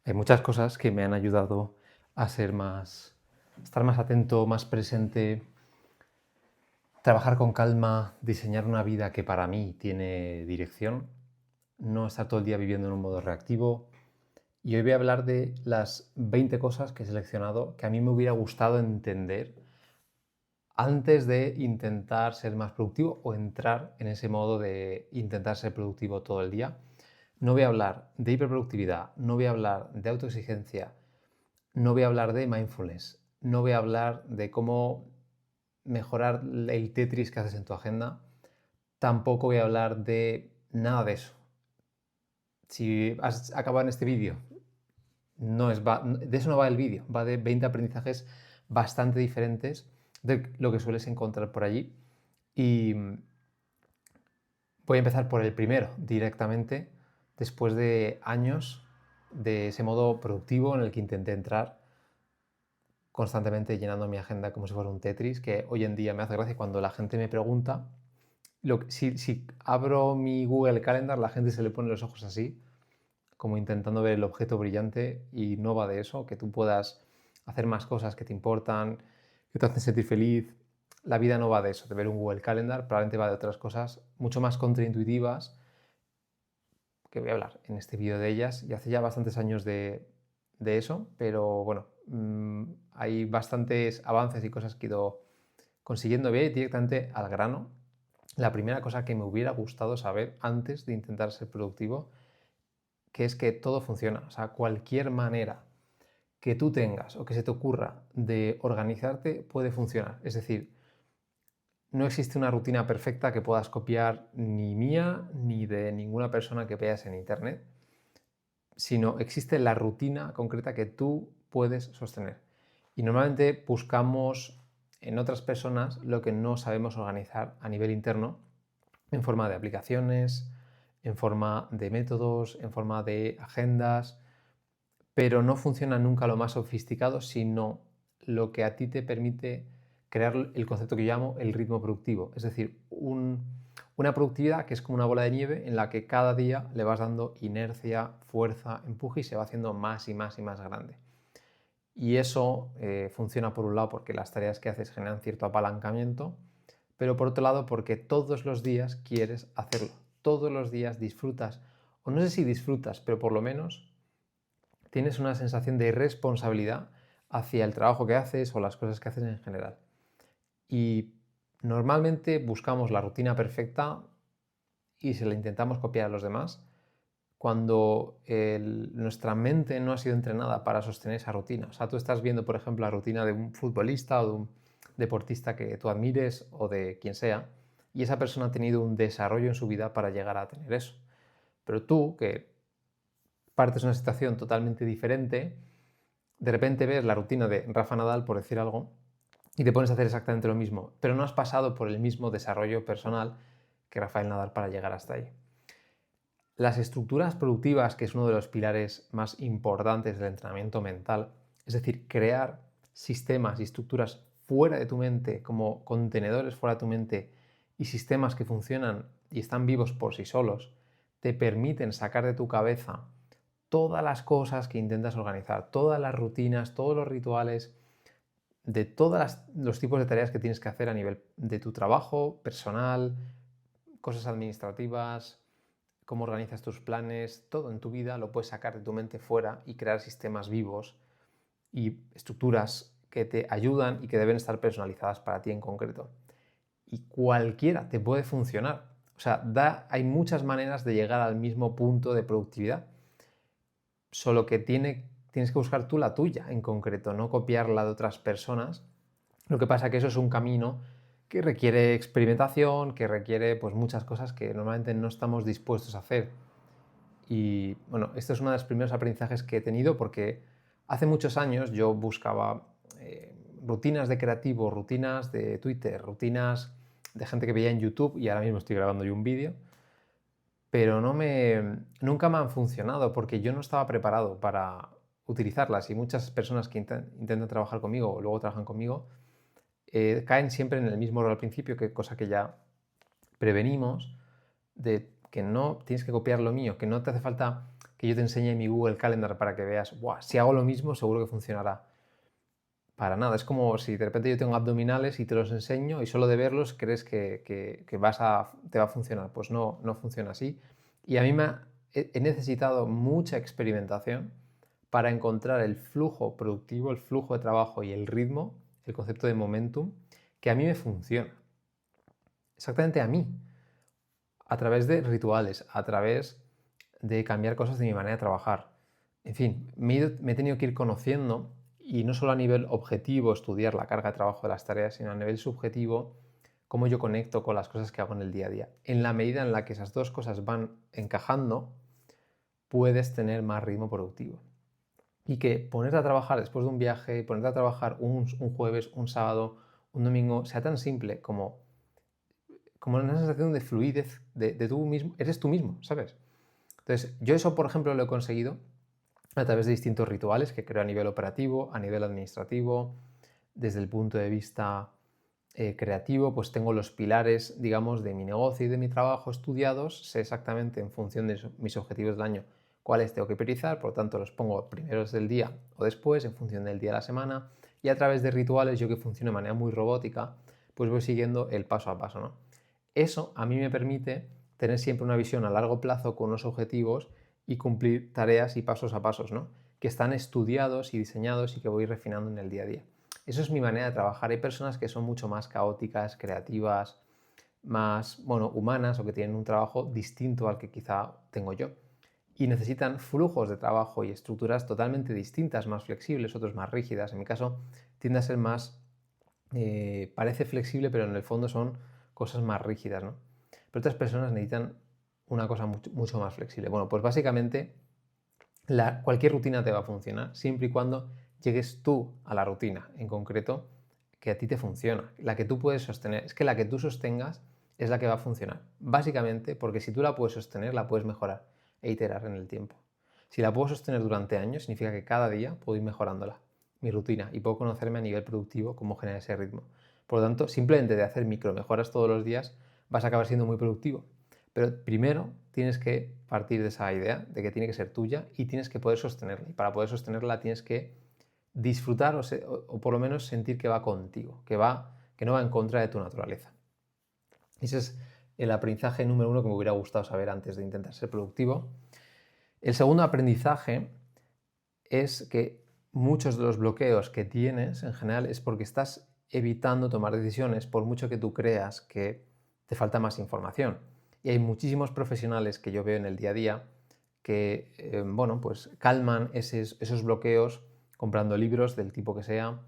Hay muchas cosas que me han ayudado a estar más atento, más presente, trabajar con calma, diseñar una vida que para mí tiene dirección, no estar todo el día viviendo en un modo reactivo. Y hoy voy a hablar de las 20 cosas que he seleccionado que a mí me hubiera gustado entender antes de intentar ser más productivo o entrar en ese modo de intentar ser productivo todo el día. No voy a hablar de hiperproductividad, no voy a hablar de autoexigencia, no voy a hablar de mindfulness, no voy a hablar de cómo mejorar el Tetris que haces en tu agenda, tampoco voy a hablar de nada de eso. Si has acabado en este vídeo, de eso no va el vídeo, va de 20 aprendizajes bastante diferentes de lo que sueles encontrar por allí. Y voy a empezar por el primero directamente, después de años de ese modo productivo en el que intenté entrar constantemente llenando mi agenda como si fuera un Tetris, que hoy en día me hace gracia cuando la gente me pregunta, si abro mi Google Calendar, la gente se le pone los ojos así, como intentando ver el objeto brillante, y no va de eso, que tú puedas hacer más cosas que te importan, que te hacen sentir feliz. La vida no va de eso, de ver un Google Calendar, probablemente va de otras cosas mucho más contraintuitivas, que voy a hablar en este vídeo de ellas, y hace ya bastantes años de eso, pero bueno, hay bastantes avances y cosas que he ido consiguiendo. Voy a ir directamente al grano. La primera cosa que me hubiera gustado saber antes de intentar ser productivo, que es que todo funciona. O sea, cualquier manera que tú tengas o que se te ocurra de organizarte puede funcionar. Es decir, no existe una rutina perfecta que puedas copiar ni mía ni de ninguna persona que veas en internet, sino existe la rutina concreta que tú puedes sostener. Y normalmente buscamos en otras personas lo que no sabemos organizar a nivel interno en forma de aplicaciones, en forma de métodos, en forma de agendas, pero no funciona nunca lo más sofisticado, sino lo que a ti te permite crear el concepto que yo llamo el ritmo productivo, es decir, una productividad que es como una bola de nieve en la que cada día le vas dando inercia, fuerza, empuje y se va haciendo más y más y más grande. Y eso funciona por un lado porque las tareas que haces generan cierto apalancamiento, pero por otro lado porque todos los días quieres hacerlo, todos los días disfrutas, o no sé si disfrutas, pero por lo menos tienes una sensación de responsabilidad hacia el trabajo que haces o las cosas que haces en general. Y normalmente buscamos la rutina perfecta y se la intentamos copiar a los demás cuando nuestra mente no ha sido entrenada para sostener esa rutina. O sea, tú estás viendo, por ejemplo, la rutina de un futbolista o de un deportista que tú admires o de quien sea, y esa persona ha tenido un desarrollo en su vida para llegar a tener eso. Pero tú, que partes de una situación totalmente diferente, de repente ves la rutina de Rafa Nadal, por decir algo, y te pones a hacer exactamente lo mismo, pero no has pasado por el mismo desarrollo personal que Rafael Nadal para llegar hasta ahí. Las estructuras productivas, que es uno de los pilares más importantes del entrenamiento mental, es decir, crear sistemas y estructuras fuera de tu mente, como contenedores fuera de tu mente, y sistemas que funcionan y están vivos por sí solos, te permiten sacar de tu cabeza todas las cosas que intentas organizar, todas las rutinas, todos los rituales, de todos los tipos de tareas que tienes que hacer a nivel de tu trabajo personal, cosas administrativas, cómo organizas tus planes, todo en tu vida lo puedes sacar de tu mente fuera y crear sistemas vivos y estructuras que te ayudan y que deben estar personalizadas para ti en concreto. Y cualquiera te puede funcionar. O sea, hay muchas maneras de llegar al mismo punto de productividad, solo que tienes que buscar tú la tuya en concreto, no copiarla de otras personas. Lo que pasa es que eso es un camino que requiere experimentación, que requiere pues, muchas cosas que normalmente no estamos dispuestos a hacer. Y bueno, esto es uno de los primeros aprendizajes que he tenido porque hace muchos años yo buscaba rutinas de creativo, rutinas de Twitter, rutinas de gente que veía en YouTube, y ahora mismo estoy grabando yo un vídeo, pero nunca me han funcionado porque yo no estaba preparado para utilizarlas, y muchas personas que intentan trabajar conmigo o luego trabajan conmigo caen siempre en el mismo error al principio, que cosa que ya prevenimos, de que no tienes que copiar lo mío, que no te hace falta que yo te enseñe mi Google Calendar para que veas, ¡buah! Si hago lo mismo seguro que funcionará. Para nada, es como si de repente yo tengo abdominales y te los enseño y solo de verlos crees que te va a funcionar. Pues no, no funciona así. Y a mí he necesitado mucha experimentación para encontrar el flujo productivo, el flujo de trabajo y el ritmo, el concepto de momentum, que a mí me funciona. Exactamente a mí. A través de rituales, a través de cambiar cosas de mi manera de trabajar. En fin, me he tenido que ir conociendo, y no solo a nivel objetivo estudiar la carga de trabajo de las tareas, sino a nivel subjetivo cómo yo conecto con las cosas que hago en el día a día. En la medida en la que esas dos cosas van encajando, puedes tener más ritmo productivo. Y que ponerte a trabajar después de un viaje, ponerte a trabajar un jueves, un sábado, un domingo, sea tan simple como una sensación de fluidez, de tú mismo, eres tú mismo, ¿sabes? Entonces, yo eso, por ejemplo, lo he conseguido a través de distintos rituales que creo a nivel operativo, a nivel administrativo, desde el punto de vista creativo, pues tengo los pilares, digamos, de mi negocio y de mi trabajo estudiados, sé exactamente en función de mis objetivos del año cuáles tengo que priorizar, por lo tanto los pongo primeros del día o después, en función del día de la semana, y a través de rituales, yo que funciono de manera muy robótica, pues voy siguiendo el paso a paso, ¿no? Eso a mí me permite tener siempre una visión a largo plazo con unos objetivos y cumplir tareas y pasos a pasos, ¿no? Que están estudiados y diseñados y que voy refinando en el día a día. Eso es mi manera de trabajar. Hay personas que son mucho más caóticas, creativas, más, humanas, o que tienen un trabajo distinto al que quizá tengo yo. Y necesitan flujos de trabajo y estructuras totalmente distintas, más flexibles, otros más rígidas. En mi caso tiende a ser más, parece flexible, pero en el fondo son cosas más rígidas, ¿no? Pero otras personas necesitan una cosa mucho más flexible. Bueno, pues básicamente cualquier rutina te va a funcionar siempre y cuando llegues tú a la rutina en concreto que a ti te funciona, la que tú puedes sostener. Es que la que tú sostengas es la que va a funcionar, básicamente porque si tú la puedes sostener, la puedes mejorar e iterar en el tiempo. Si la puedo sostener durante años, significa que cada día puedo ir mejorándola, mi rutina, y puedo conocerme a nivel productivo cómo generar ese ritmo. Por lo tanto, simplemente de hacer micro mejoras todos los días vas a acabar siendo muy productivo. Pero primero tienes que partir de esa idea de que tiene que ser tuya y tienes que poder sostenerla. Y para poder sostenerla tienes que disfrutar o por lo menos sentir que va contigo, que no va en contra de tu naturaleza. Ese es el aprendizaje número uno que me hubiera gustado saber antes de intentar ser productivo. El segundo aprendizaje es que muchos de los bloqueos que tienes en general es porque estás evitando tomar decisiones por mucho que tú creas que te falta más información. Y hay muchísimos profesionales que yo veo en el día a día que, pues calman esos bloqueos comprando libros del tipo que sea,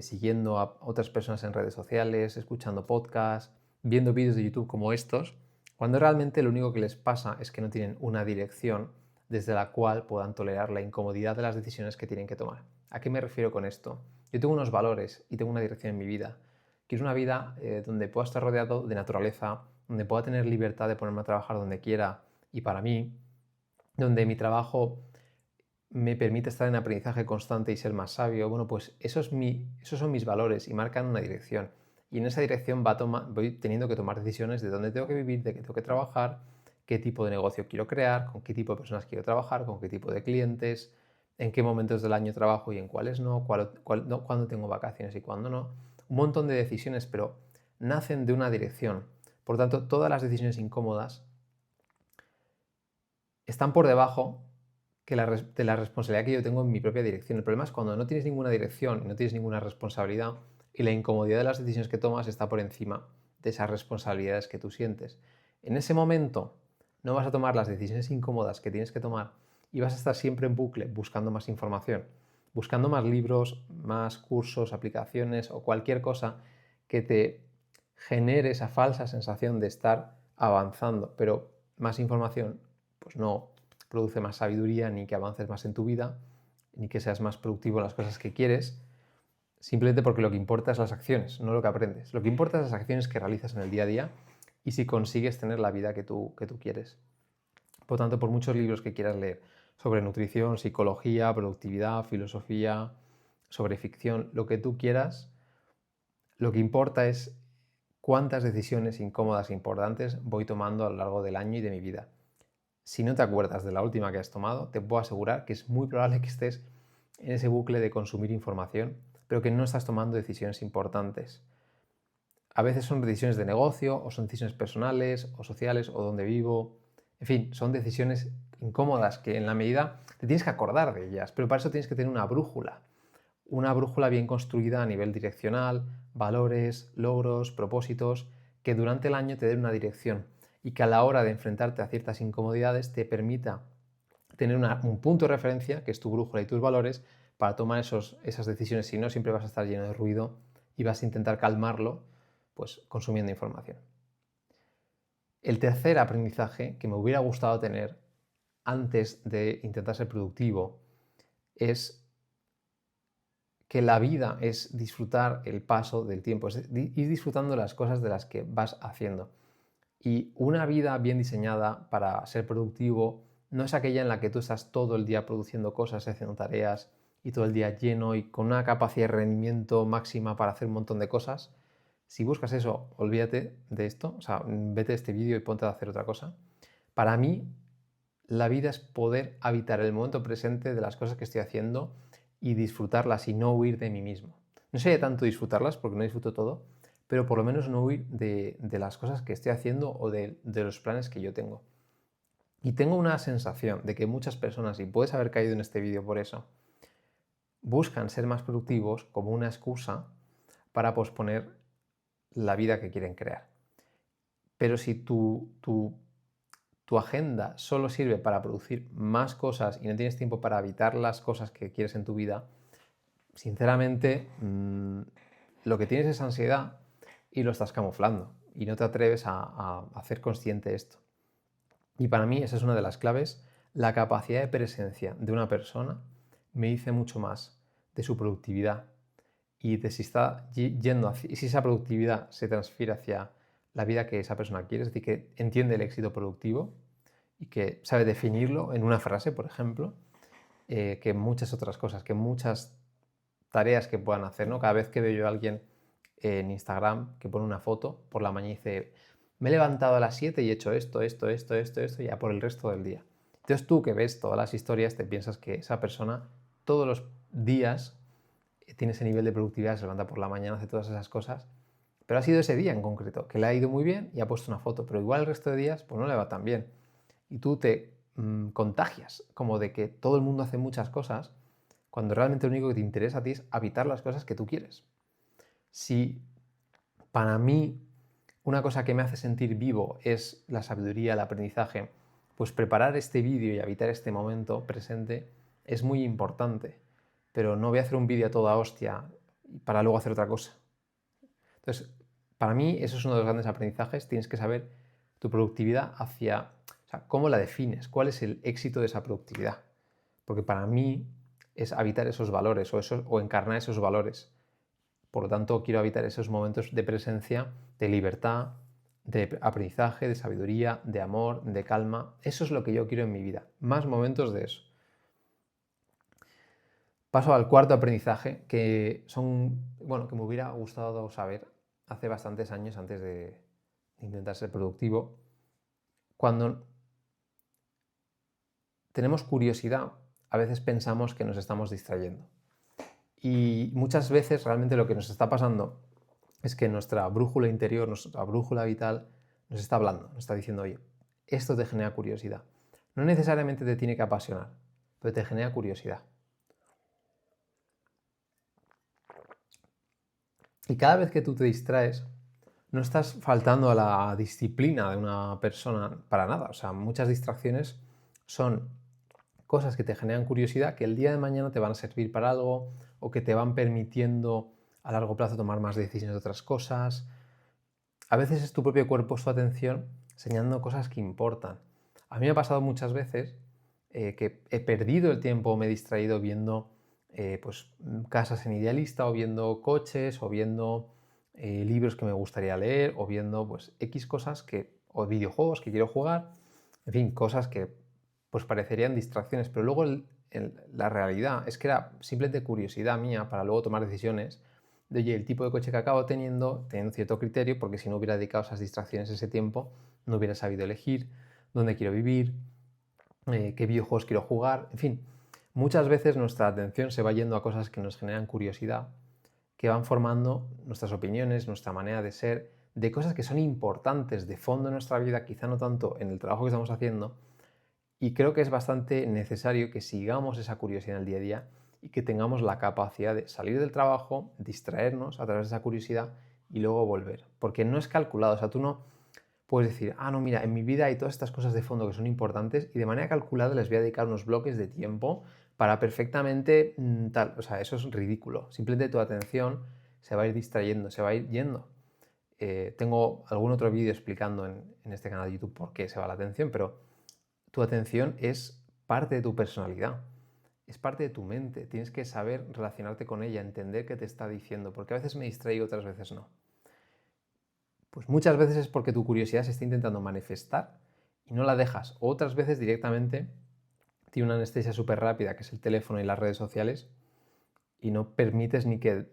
siguiendo a otras personas en redes sociales, escuchando podcasts, viendo vídeos de YouTube como estos, cuando realmente lo único que les pasa es que no tienen una dirección desde la cual puedan tolerar la incomodidad de las decisiones que tienen que tomar. ¿A qué me refiero con esto? Yo tengo unos valores y tengo una dirección en mi vida. Quiero una vida donde pueda estar rodeado de naturaleza, donde pueda tener libertad de ponerme a trabajar donde quiera y para mí, donde mi trabajo me permite estar en aprendizaje constante y ser más sabio. Bueno, pues esos son mis valores y marcan una dirección. Y en esa dirección voy teniendo que tomar decisiones de dónde tengo que vivir, de qué tengo que trabajar, qué tipo de negocio quiero crear, con qué tipo de personas quiero trabajar, con qué tipo de clientes, en qué momentos del año trabajo y en cuáles no, cuándo tengo vacaciones y cuándo no. Un montón de decisiones, pero nacen de una dirección. Por tanto, todas las decisiones incómodas están por debajo de la responsabilidad que yo tengo en mi propia dirección. El problema es cuando no tienes ninguna dirección y no tienes ninguna responsabilidad y la incomodidad de las decisiones que tomas está por encima de esas responsabilidades que tú sientes. En ese momento no vas a tomar las decisiones incómodas que tienes que tomar y vas a estar siempre en bucle buscando más información, buscando más libros, más cursos, aplicaciones o cualquier cosa que te genere esa falsa sensación de estar avanzando, pero más información pues no produce más sabiduría, ni que avances más en tu vida, ni que seas más productivo en las cosas que quieres, simplemente porque lo que importa es las acciones, no lo que aprendes. Lo que importa es las acciones que realizas en el día a día y si consigues tener la vida que tú quieres. Por tanto, por muchos libros que quieras leer sobre nutrición, psicología, productividad, filosofía, sobre ficción, lo que tú quieras, lo que importa es cuántas decisiones incómodas e importantes voy tomando a lo largo del año y de mi vida. Si no te acuerdas de la última que has tomado, te puedo asegurar que es muy probable que estés en ese bucle de consumir información, pero que no estás tomando decisiones importantes. A veces son decisiones de negocio, o son decisiones personales, o sociales, o dónde vivo. En fin, son decisiones incómodas que en la medida te tienes que acordar de ellas, pero para eso tienes que tener una brújula bien construida a nivel direccional, valores, logros, propósitos, que durante el año te den una dirección y que a la hora de enfrentarte a ciertas incomodidades te permita tener un punto de referencia, que es tu brújula y tus valores, para tomar esas decisiones. Si no, siempre vas a estar lleno de ruido y vas a intentar calmarlo, pues consumiendo información. El tercer aprendizaje que me hubiera gustado tener antes de intentar ser productivo es que la vida es disfrutar el paso del tiempo, es ir disfrutando las cosas de las que vas haciendo. Y una vida bien diseñada para ser productivo no es aquella en la que tú estás todo el día produciendo cosas, haciendo tareas y todo el día lleno y con una capacidad de rendimiento máxima para hacer un montón de cosas. Si buscas eso, olvídate de esto, o sea, vete de este vídeo y ponte a hacer otra cosa. Para mí, la vida es poder habitar el momento presente de las cosas que estoy haciendo y disfrutarlas y no huir de mí mismo. No sería tanto disfrutarlas, porque no disfruto todo, pero por lo menos no huir de las cosas que estoy haciendo o de los planes que yo tengo. Y tengo una sensación de que muchas personas, y puedes haber caído en este vídeo por eso, buscan ser más productivos como una excusa para posponer la vida que quieren crear. Pero si tu agenda solo sirve para producir más cosas y no tienes tiempo para habitar las cosas que quieres en tu vida, sinceramente lo que tienes es ansiedad y lo estás camuflando y no te atreves a hacer consciente esto. Y para mí esa es una de las claves. La capacidad de presencia de una persona me dice mucho más de su productividad y de si está yendo hacia, y si esa productividad se transfiere hacia la vida que esa persona quiere, es decir, que entiende el éxito productivo y que sabe definirlo en una frase, por ejemplo, que muchas otras cosas, que muchas tareas que puedan hacer, ¿no? Cada vez que veo yo a alguien en Instagram que pone una foto por la mañana y dice, me he levantado a las 7 y he hecho esto, ya por el resto del día. Entonces tú que ves todas las historias te piensas que esa persona todos los días tiene ese nivel de productividad, se levanta por la mañana, hace todas esas cosas, pero ha sido ese día en concreto, que le ha ido muy bien y ha puesto una foto, pero igual el resto de días pues no le va tan bien. Y tú te contagias como de que todo el mundo hace muchas cosas, cuando realmente lo único que te interesa a ti es habitar las cosas que tú quieres. Si para mí una cosa que me hace sentir vivo es la sabiduría, el aprendizaje, pues preparar este vídeo y habitar este momento presente es muy importante, pero no voy a hacer un vídeo a toda hostia para luego hacer otra cosa. Entonces, para mí eso es uno de los grandes aprendizajes, tienes que saber tu productividad hacia, o sea, cómo la defines, cuál es el éxito de esa productividad, porque para mí es habitar esos valores o encarnar esos valores. Por lo tanto, quiero habitar esos momentos de presencia, de libertad, de aprendizaje, de sabiduría, de amor, de calma. Eso es lo que yo quiero en mi vida. Más momentos de eso. Paso al cuarto aprendizaje, que que me hubiera gustado saber hace bastantes años antes de intentar ser productivo. Cuando tenemos curiosidad, a veces pensamos que nos estamos distrayendo. Y muchas veces realmente lo que nos está pasando es que nuestra brújula interior, nuestra brújula vital, nos está hablando, nos está diciendo, oye, esto te genera curiosidad. No necesariamente te tiene que apasionar, pero te genera curiosidad. Y cada vez que tú te distraes, no estás faltando a la disciplina de una persona para nada. O sea, muchas distracciones son cosas que te generan curiosidad, que el día de mañana te van a servir para algo o que te van permitiendo a largo plazo tomar más decisiones de otras cosas. A veces es tu propio cuerpo, su atención, enseñando cosas que importan. A mí me ha pasado muchas veces que he perdido el tiempo, me he distraído viendo pues, casas en Idealista o viendo coches o viendo libros que me gustaría leer o viendo pues, X cosas o videojuegos que quiero jugar, en fin, cosas que pues parecerían distracciones, pero luego la realidad es que era simplemente curiosidad mía para luego tomar decisiones de, oye, el tipo de coche que acabo teniendo cierto criterio, porque si no hubiera dedicado esas distracciones ese tiempo, no hubiera sabido elegir dónde quiero vivir, qué videojuegos quiero jugar, en fin. Muchas veces nuestra atención se va yendo a cosas que nos generan curiosidad, que van formando nuestras opiniones, nuestra manera de ser, de cosas que son importantes de fondo en nuestra vida, quizá no tanto en el trabajo que estamos haciendo, y creo que es bastante necesario que sigamos esa curiosidad en el día a día y que tengamos la capacidad de salir del trabajo, distraernos a través de esa curiosidad y luego volver. Porque no es calculado, o sea, tú no puedes decir, no, mira, en mi vida hay todas estas cosas de fondo que son importantes y de manera calculada les voy a dedicar unos bloques de tiempo para perfectamente tal. O sea, eso es ridículo. Simplemente tu atención se va a ir distrayendo, se va a ir yendo. Tengo algún otro vídeo explicando en este canal de YouTube por qué se va la atención, pero tu atención es parte de tu personalidad, es parte de tu mente. Tienes que saber relacionarte con ella, entender qué te está diciendo, porque a veces me distraigo, otras veces no. Pues muchas veces es porque tu curiosidad se está intentando manifestar y no la dejas. Otras veces directamente tiene una anestesia súper rápida, que es el teléfono y las redes sociales, y no permites ni que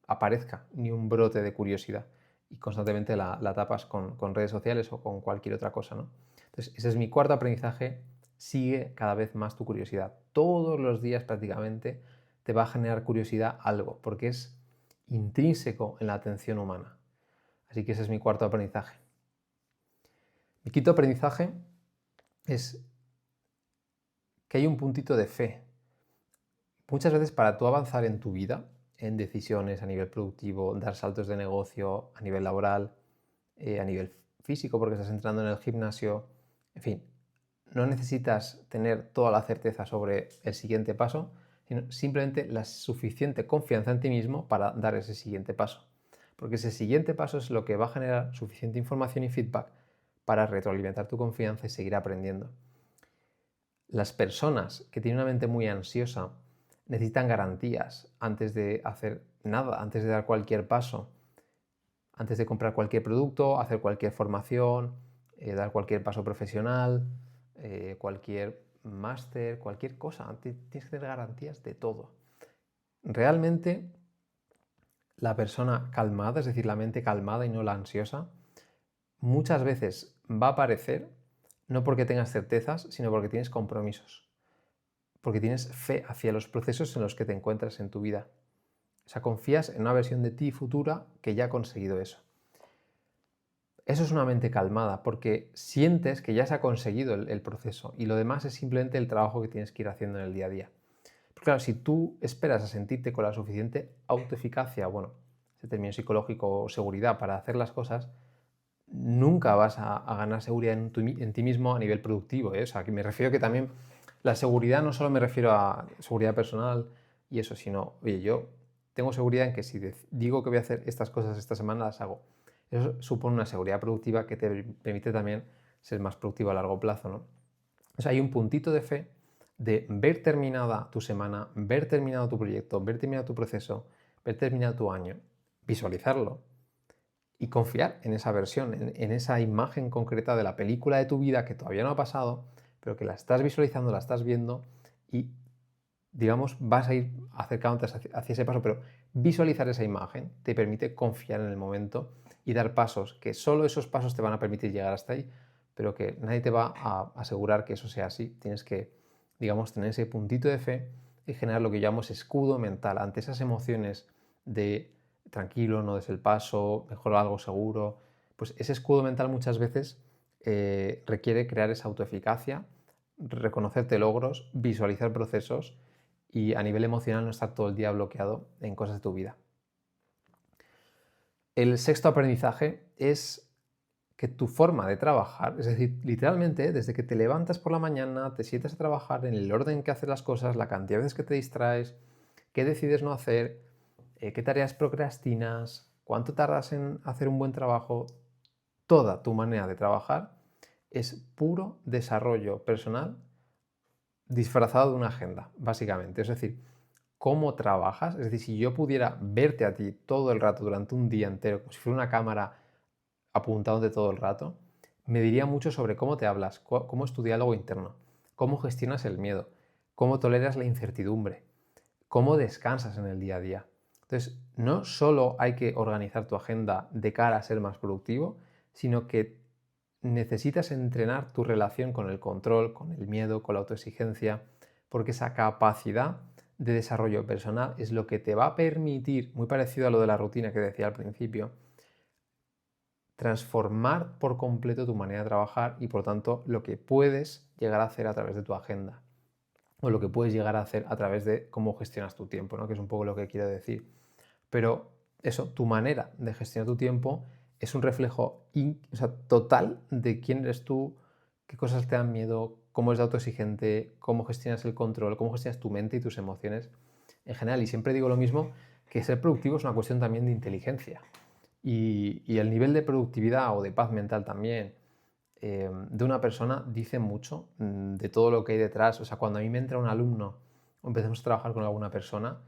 aparezca ni un brote de curiosidad. Y constantemente la tapas con redes sociales o con cualquier otra cosa, ¿no? Entonces, ese es mi cuarto aprendizaje. Sigue cada vez más tu curiosidad. Todos los días prácticamente te va a generar curiosidad algo, porque es intrínseco en la atención humana. Así que ese es mi cuarto aprendizaje. Mi quinto aprendizaje es que hay un puntito de fe. Muchas veces para tú avanzar en tu vida, en decisiones a nivel productivo, dar saltos de negocio, a nivel laboral, a nivel físico porque estás entrando en el gimnasio, en fin, no necesitas tener toda la certeza sobre el siguiente paso, sino simplemente la suficiente confianza en ti mismo para dar ese siguiente paso. Porque ese siguiente paso es lo que va a generar suficiente información y feedback para retroalimentar tu confianza y seguir aprendiendo. Las personas que tienen una mente muy ansiosa necesitan garantías antes de hacer nada, antes de dar cualquier paso, antes de comprar cualquier producto, hacer cualquier formación, dar cualquier paso profesional, cualquier máster, cualquier cosa. Tienes que tener garantías de todo. Realmente la persona calmada, es decir, la mente calmada y no la ansiosa, muchas veces va a aparecer no porque tengas certezas, sino porque tienes compromisos, porque tienes fe hacia los procesos en los que te encuentras en tu vida. O sea, confías en una versión de ti futura que ya ha conseguido eso. Eso es una mente calmada, porque sientes que ya se ha conseguido el proceso y lo demás es simplemente el trabajo que tienes que ir haciendo en el día a día. Pero claro, si tú esperas a sentirte con la suficiente autoeficacia, bueno, ese término psicológico o seguridad para hacer las cosas, nunca vas a ganar seguridad en ti mismo a nivel productivo, ¿eh? O sea, que me refiero que también la seguridad no solo me refiero a seguridad personal y eso, sino, oye, yo tengo seguridad en que si digo que voy a hacer estas cosas esta semana, las hago. Eso supone una seguridad productiva que te permite también ser más productivo a largo plazo, ¿no? O sea, hay un puntito de fe de ver terminada tu semana, ver terminado tu proyecto, ver terminado tu proceso, ver terminado tu año, visualizarlo y confiar en esa versión, en esa imagen concreta de la película de tu vida que todavía no ha pasado, pero que la estás visualizando, la estás viendo y, digamos, vas a ir acercándote hacia ese paso, pero visualizar esa imagen te permite confiar en el momento y dar pasos, que solo esos pasos te van a permitir llegar hasta ahí, pero que nadie te va a asegurar que eso sea así. Tienes que, digamos, tener ese puntito de fe y generar lo que llamamos escudo mental ante esas emociones de tranquilo, no des el paso, mejor algo seguro. Pues ese escudo mental muchas veces requiere crear esa autoeficacia, reconocerte logros, visualizar procesos y a nivel emocional no estar todo el día bloqueado en cosas de tu vida. El sexto aprendizaje es que tu forma de trabajar, es decir, literalmente desde que te levantas por la mañana, te sientas a trabajar en el orden que haces las cosas, la cantidad de veces que te distraes, qué decides no hacer, qué tareas procrastinas, cuánto tardas en hacer un buen trabajo, toda tu manera de trabajar es puro desarrollo personal disfrazado de una agenda, básicamente. Es decir, cómo trabajas, es decir, si yo pudiera verte a ti todo el rato durante un día entero, como si fuera una cámara apuntándote todo el rato, me diría mucho sobre cómo te hablas, cómo es tu diálogo interno, cómo gestionas el miedo, cómo toleras la incertidumbre, cómo descansas en el día a día. Entonces, no solo hay que organizar tu agenda de cara a ser más productivo, sino que necesitas entrenar tu relación con el control, con el miedo, con la autoexigencia, porque esa capacidad de desarrollo personal es lo que te va a permitir, muy parecido a lo de la rutina que decía al principio, transformar por completo tu manera de trabajar y por tanto lo que puedes llegar a hacer a través de tu agenda o lo que puedes llegar a hacer a través de cómo gestionas tu tiempo, ¿no? Que es un poco lo que quiero decir. Pero eso, tu manera de gestionar tu tiempo es un reflejo total de quién eres tú, qué cosas te dan miedo, cómo eres autoexigente, cómo gestionas el control, cómo gestionas tu mente y tus emociones en general. Y siempre digo lo mismo, que ser productivo es una cuestión también de inteligencia. Y el nivel de productividad o de paz mental también de una persona dice mucho de todo lo que hay detrás. O sea, cuando a mí me entra un alumno o empezamos a trabajar con alguna persona,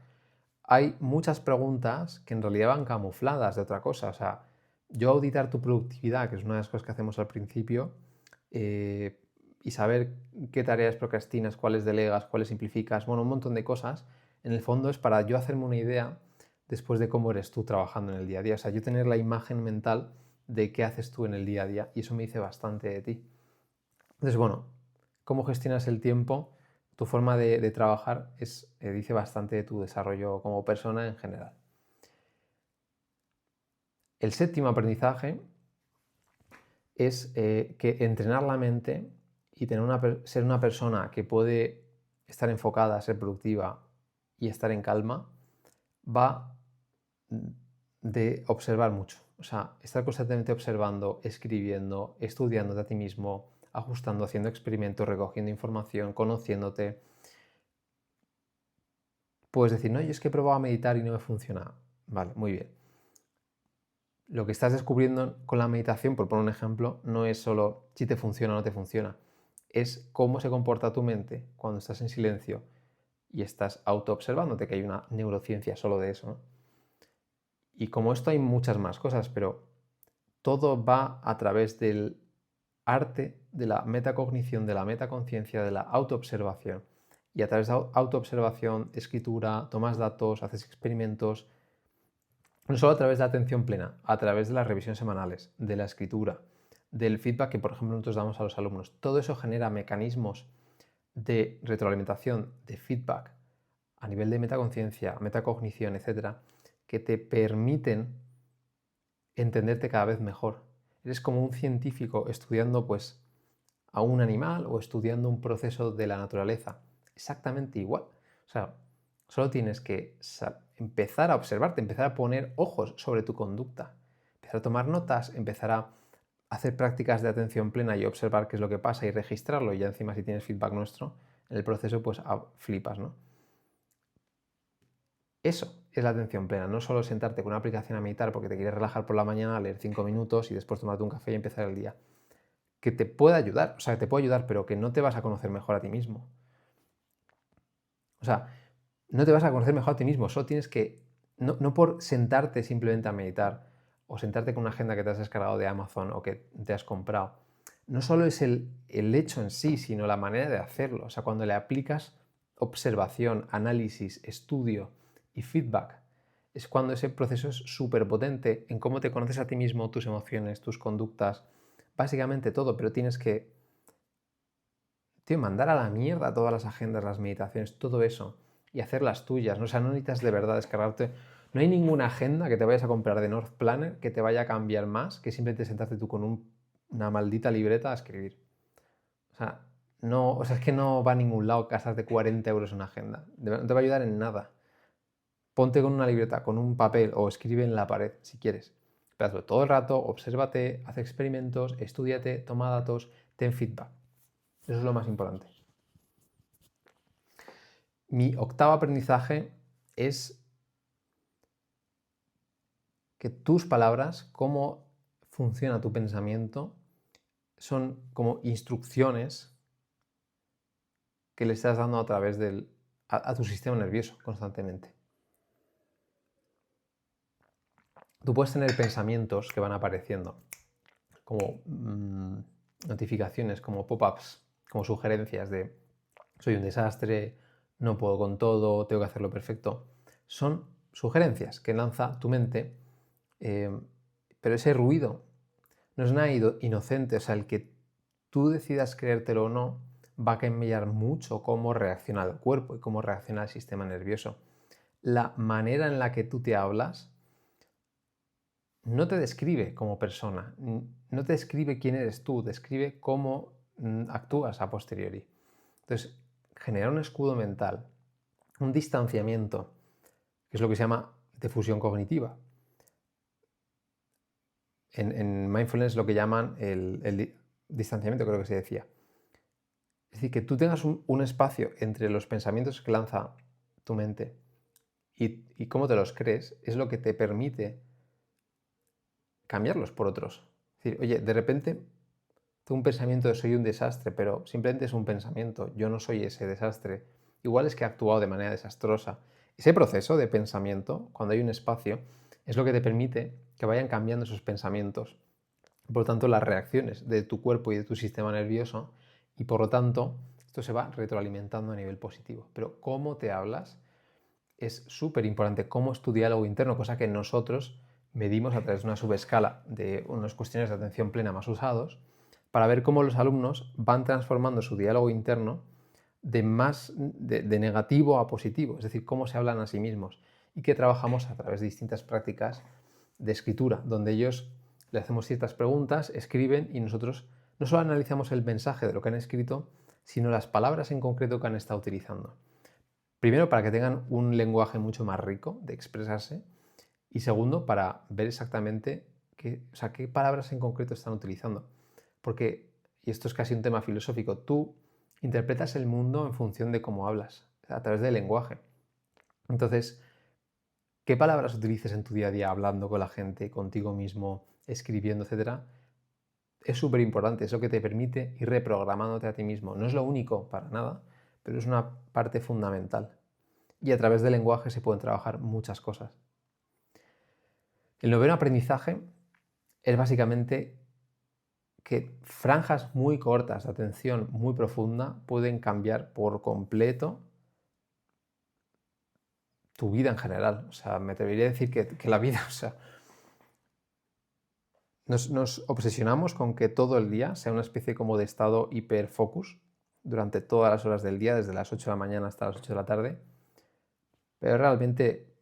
hay muchas preguntas que en realidad van camufladas de otra cosa. O sea, yo auditar tu productividad, que es una de las cosas que hacemos al principio, y saber qué tareas procrastinas, cuáles delegas, cuáles simplificas, bueno, un montón de cosas, en el fondo es para yo hacerme una idea después de cómo eres tú trabajando en el día a día. O sea, yo tener la imagen mental de qué haces tú en el día a día y eso me dice bastante de ti. Entonces, bueno, cómo gestionas el tiempo, tu forma de trabajar dice bastante de tu desarrollo como persona en general. El séptimo aprendizaje es que entrenar la mente y ser una persona que puede estar enfocada, ser productiva y estar en calma, va de observar mucho. O sea, estar constantemente observando, escribiendo, estudiándote a ti mismo, ajustando, haciendo experimentos, recogiendo información, conociéndote. Puedes decir, no, yo es que he probado a meditar y no me funciona. Vale, muy bien. Lo que estás descubriendo con la meditación, por poner un ejemplo, no es solo si te funciona o no te funciona. Es cómo se comporta tu mente cuando estás en silencio y estás auto-observándote, que hay una neurociencia solo de eso, ¿no? Y como esto hay muchas más cosas, pero todo va a través del arte de la metacognición, de la metaconciencia, de la autoobservación. Y a través de autoobservación, escritura, tomas datos, haces experimentos, no solo a través de la atención plena, a través de las revisiones semanales, de la escritura, del feedback que, por ejemplo, nosotros damos a los alumnos. Todo eso genera mecanismos de retroalimentación, de feedback, a nivel de metaconciencia, metacognición, etcétera, que te permiten entenderte cada vez mejor. Eres como un científico estudiando pues a un animal o estudiando un proceso de la naturaleza. Exactamente igual. O sea, solo tienes que empezar a observarte, empezar a poner ojos sobre tu conducta, empezar a tomar notas, empezar a hacer prácticas de atención plena y observar qué es lo que pasa y registrarlo. Y ya encima si tienes feedback nuestro, en el proceso pues flipas, ¿no? Eso es la atención plena, no solo sentarte con una aplicación a meditar porque te quieres relajar por la mañana, leer 5 minutos y después tomarte un café y empezar el día. Que te puede ayudar, o sea, que te puede ayudar, pero que no te vas a conocer mejor a ti mismo. O sea, no te vas a conocer mejor a ti mismo, solo tienes que, no por sentarte simplemente a meditar o sentarte con una agenda que te has descargado de Amazon o que te has comprado, no solo es el hecho en sí, sino la manera de hacerlo. O sea, cuando le aplicas observación, análisis, estudio y feedback, es cuando ese proceso es súper potente en cómo te conoces a ti mismo, tus emociones, tus conductas, básicamente todo, pero tienes que mandar a la mierda todas las agendas, las meditaciones, todo eso y hacerlas tuyas, ¿no? O sea, no necesitas de verdad descargarte. No hay ninguna agenda que te vayas a comprar de North Planner que te vaya a cambiar más que simplemente sentarte tú con una maldita libreta a escribir. O sea, no, o sea, es que no va a ningún lado gastarte 40 euros en una agenda. No te va a ayudar en nada. Ponte con una libreta, con un papel o escribe en la pared si quieres. Pero hazlo todo el rato, obsérvate, haz experimentos, estúdiate, toma datos, ten feedback. Eso es lo más importante. Mi octavo aprendizaje es que tus palabras, cómo funciona tu pensamiento, son como instrucciones que le estás dando a través a tu sistema nervioso constantemente. Tú puedes tener pensamientos que van apareciendo como notificaciones, como pop-ups, como sugerencias de soy un desastre, no puedo con todo, tengo que hacerlo perfecto. Son sugerencias que lanza tu mente, pero ese ruido no es nada inocente, o sea, el que tú decidas creértelo o no va a cambiar mucho cómo reacciona el cuerpo y cómo reacciona el sistema nervioso. La manera en la que tú te hablas no te describe como persona, no te describe quién eres tú, describe cómo actúas a posteriori. Entonces, generar un escudo mental, un distanciamiento, que es lo que se llama difusión cognitiva. En mindfulness lo que llaman el distanciamiento, creo que se decía. Es decir, que tú tengas un espacio entre los pensamientos que lanza tu mente y cómo te los crees, es lo que te permite cambiarlos por otros. Es decir, oye, de repente tengo un pensamiento de soy un desastre, pero simplemente es un pensamiento, yo no soy ese desastre. Igual es que he actuado de manera desastrosa. Ese proceso de pensamiento, cuando hay un espacio, es lo que te permite que vayan cambiando esos pensamientos. Por lo tanto, las reacciones de tu cuerpo y de tu sistema nervioso, y por lo tanto, esto se va retroalimentando a nivel positivo. Pero cómo te hablas es súper importante, cómo es tu diálogo interno, cosa que nosotros medimos a través de una subescala de unos cuestionarios de atención plena más usados, para ver cómo los alumnos van transformando su diálogo interno de negativo a positivo, es decir, cómo se hablan a sí mismos, y que trabajamos a través de distintas prácticas de escritura, donde ellos le hacemos ciertas preguntas, escriben y nosotros no solo analizamos el mensaje de lo que han escrito, sino las palabras en concreto que han estado utilizando. Primero, para que tengan un lenguaje mucho más rico de expresarse, y segundo, para ver exactamente qué palabras en concreto están utilizando. Porque, y esto es casi un tema filosófico, tú interpretas el mundo en función de cómo hablas, a través del lenguaje. Entonces, ¿qué palabras utilices en tu día a día hablando con la gente, contigo mismo, escribiendo, etcétera? Es súper importante, es lo que te permite ir reprogramándote a ti mismo. No es lo único para nada, pero es una parte fundamental. Y a través del lenguaje se pueden trabajar muchas cosas. El noveno aprendizaje es básicamente que franjas muy cortas de atención muy profunda pueden cambiar por completo tu vida en general. O sea, me atrevería a decir que la vida, o sea, nos obsesionamos con que todo el día sea una especie como de estado hiperfocus durante todas las horas del día, desde las 8 de la mañana hasta las 8 de la tarde. Pero realmente,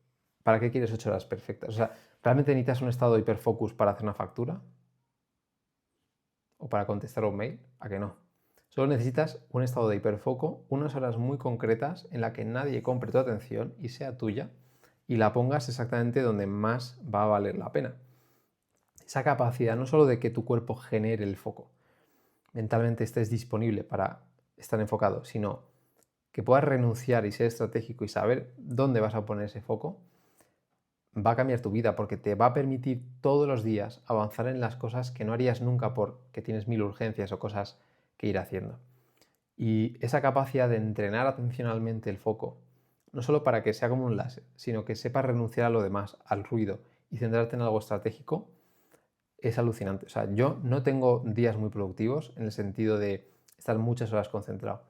¿para qué quieres 8 horas perfectas? O sea, ¿realmente necesitas un estado de hiperfocus para hacer una factura? ¿O para contestar un mail? ¿A que no? Solo necesitas un estado de hiperfoco, unas horas muy concretas en la que nadie compre tu atención y sea tuya y la pongas exactamente donde más va a valer la pena. Esa capacidad no solo de que tu cuerpo genere el foco, mentalmente estés disponible para estar enfocado, sino que puedas renunciar y ser estratégico y saber dónde vas a poner ese foco, va a cambiar tu vida porque te va a permitir todos los días avanzar en las cosas que no harías nunca porque tienes mil urgencias o cosas que ir haciendo. Y esa capacidad de entrenar atencionalmente el foco, no solo para que sea como un láser, sino que sepas renunciar a lo demás, al ruido y centrarte en algo estratégico, es alucinante. O sea, yo no tengo días muy productivos en el sentido de estar muchas horas concentrado,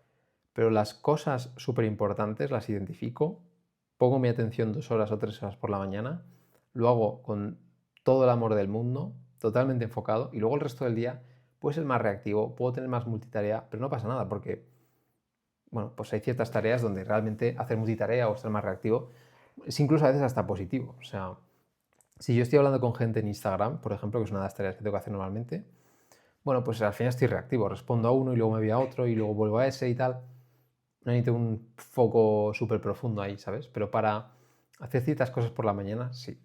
pero las cosas súper importantes las identifico, pongo mi atención 2 horas o 3 horas por la mañana, lo hago con todo el amor del mundo, totalmente enfocado, y luego el resto del día puedo ser más reactivo, puedo tener más multitarea, pero no pasa nada porque, bueno, pues hay ciertas tareas donde realmente hacer multitarea o estar más reactivo es incluso a veces hasta positivo. O sea, si yo estoy hablando con gente en Instagram, por ejemplo, que es una de las tareas que tengo que hacer normalmente, bueno, pues al final estoy reactivo, respondo a uno y luego me voy a otro y luego vuelvo a ese y tal. No necesito un foco súper profundo ahí, ¿sabes? Pero para hacer ciertas cosas por la mañana, sí.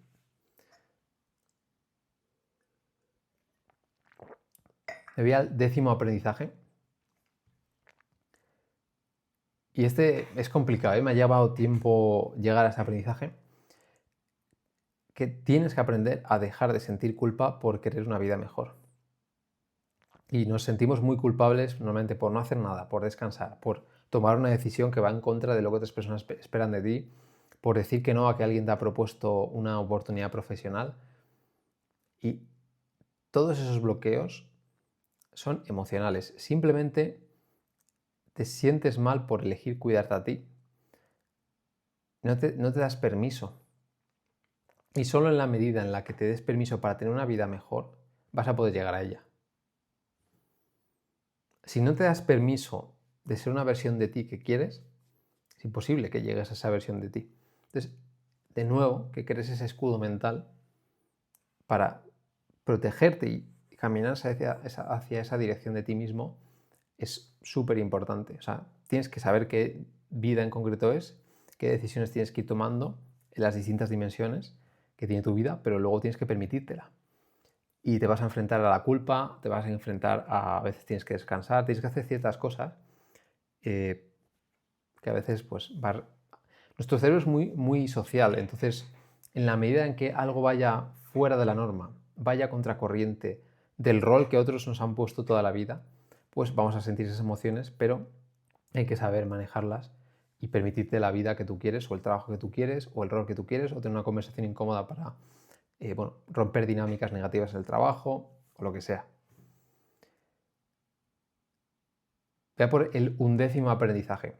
Me voy al 10º aprendizaje. Y este es complicado, ¿eh? Me ha llevado tiempo llegar a ese aprendizaje. Que tienes que aprender a dejar de sentir culpa por querer una vida mejor. Y nos sentimos muy culpables normalmente por no hacer nada, por descansar, por tomar una decisión que va en contra de lo que otras personas esperan de ti, por decir que no a que alguien te ha propuesto una oportunidad profesional. Y todos esos bloqueos son emocionales. Simplemente te sientes mal por elegir cuidarte a ti. No te das permiso. Y solo en la medida en la que te des permiso para tener una vida mejor, vas a poder llegar a ella. Si no te das permiso de ser una versión de ti que quieres, es imposible que llegues a esa versión de ti. Entonces, de nuevo, que crees ese escudo mental para protegerte y caminar hacia esa dirección de ti mismo es súper importante. O sea, tienes que saber qué vida en concreto es, qué decisiones tienes que ir tomando en las distintas dimensiones que tiene tu vida, pero luego tienes que permitírtela. Y te vas a enfrentar a la culpa, te vas a enfrentar a veces tienes que descansar, tienes que hacer ciertas cosas que a veces pues nuestro cerebro es muy, muy social, entonces en la medida en que algo vaya fuera de la norma, vaya contracorriente del rol que otros nos han puesto toda la vida, pues vamos a sentir esas emociones, pero hay que saber manejarlas y permitirte la vida que tú quieres, o el trabajo que tú quieres, o el rol que tú quieres, o tener una conversación incómoda para romper dinámicas negativas en el trabajo, o lo que sea. Voy a por el 11º aprendizaje.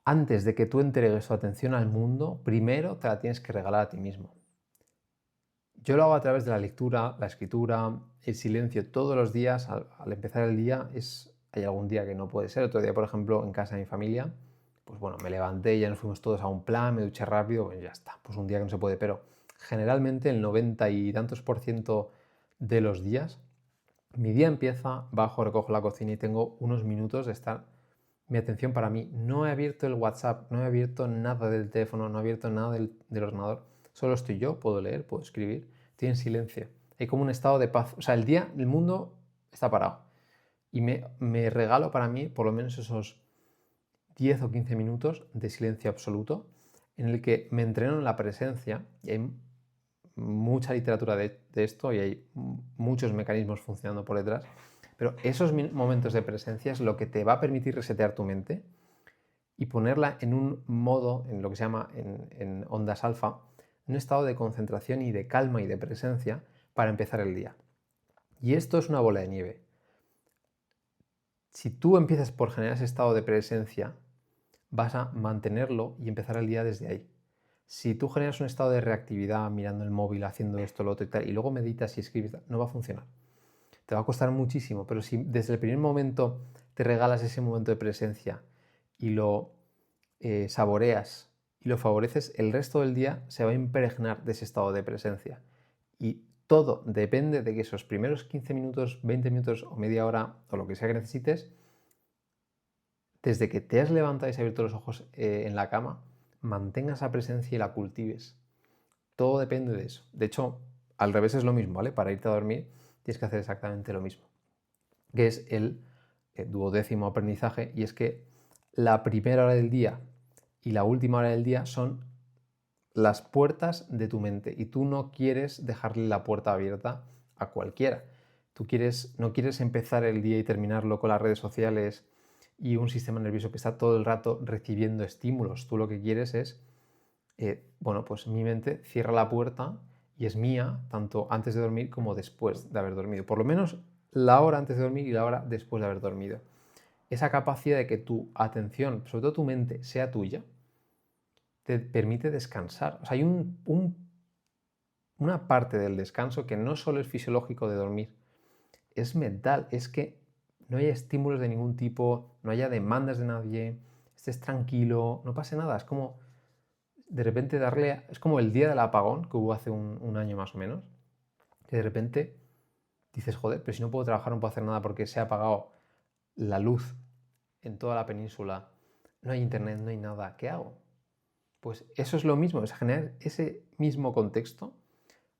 Antes de que tú entregues tu atención al mundo, primero te la tienes que regalar a ti mismo. Yo lo hago a través de la lectura, la escritura, el silencio. Todos los días, al empezar el día, hay algún día que no puede ser. Otro día, por ejemplo, en casa de mi familia, pues bueno, me levanté, ya nos fuimos todos a un plan, me duché rápido, pues ya está. Pues un día que no se puede, pero generalmente el 90 y tantos % de los días, mi día empieza, bajo, recojo la cocina y tengo unos minutos de estar mi atención para mí. No he abierto el WhatsApp, no he abierto nada del teléfono, no he abierto nada del ordenador. Solo estoy yo, puedo leer, puedo escribir, estoy en silencio. Hay como un estado de paz. O sea, el mundo está parado. Y me regalo para mí por lo menos esos 10 o 15 minutos de silencio absoluto en el que me entreno en la presencia. Y hay mucha literatura de esto y hay muchos mecanismos funcionando por detrás. Pero esos momentos de presencia es lo que te va a permitir resetear tu mente y ponerla en un modo, en lo que se llama en ondas alfa, un estado de concentración y de calma y de presencia para empezar el día. Y esto es una bola de nieve. Si tú empiezas por generar ese estado de presencia, vas a mantenerlo y empezar el día desde ahí. Si tú generas un estado de reactividad mirando el móvil, haciendo esto, lo otro y tal, y luego meditas y escribes, no va a funcionar. Te va a costar muchísimo, pero si desde el primer momento te regalas ese momento de presencia y lo saboreas y lo favoreces, el resto del día se va a impregnar de ese estado de presencia. Y todo depende de que esos primeros 15 minutos, 20 minutos o media hora o lo que sea que necesites, desde que te has levantado y has abierto los ojos en la cama, mantengas esa presencia y la cultives. Todo depende de eso. De hecho, al revés es lo mismo, ¿vale? Para irte a dormir tienes que hacer exactamente lo mismo, que es el 12º aprendizaje, y es que la primera hora del día y la última hora del día son las puertas de tu mente y tú no quieres dejarle la puerta abierta a cualquiera. No quieres empezar el día y terminarlo con las redes sociales y un sistema nervioso que está todo el rato recibiendo estímulos. Tú lo que quieres es, pues mi mente cierra la puerta y es mía tanto antes de dormir como después de haber dormido. Por lo menos la hora antes de dormir y la hora después de haber dormido. Esa capacidad de que tu atención, sobre todo tu mente, sea tuya, te permite descansar. O sea, hay una parte del descanso que no solo es fisiológico de dormir, es mental, es que no haya estímulos de ningún tipo, no haya demandas de nadie, estés tranquilo, no pase nada. Es como de repente es como el día del apagón que hubo hace un año más o menos, que de repente dices, joder, pero si no puedo trabajar, no puedo hacer nada porque se ha apagado la luz en toda la península, no hay internet, no hay nada, ¿qué hago? Pues eso es lo mismo, es generar ese mismo contexto